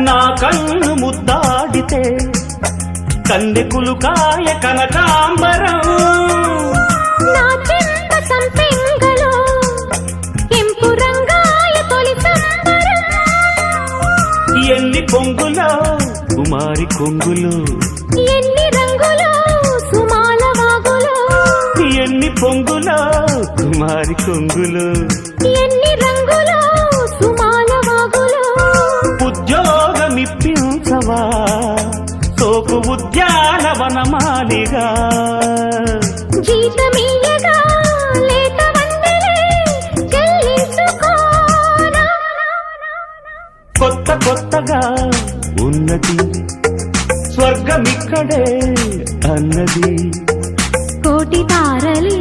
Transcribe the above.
నా కన్ను ముద్దాడితే కన్నెకులు కాయ కనకాంబరం నా చెంత సంపెంగలో కెంపు రంగాయ తొలి సంబరం ఎన్ని పొంగులో కుమారి కొంగులు ఎన్ని రంగులో సుమాల వాగులో ఎన్ని పొంగులో కుమారి కొంగులు ఎన్ని రంగులో సుమాల వాగులో ఉద్యోగమిప్పించవా సోకు ఉద్యానవనమాలిగా జీతమీయగా లేత వందలే చెల్లించుకోనా కొత్త కొత్తగా ఉన్నది స్వర్గమిక్కడే అన్నది కోటి తారలే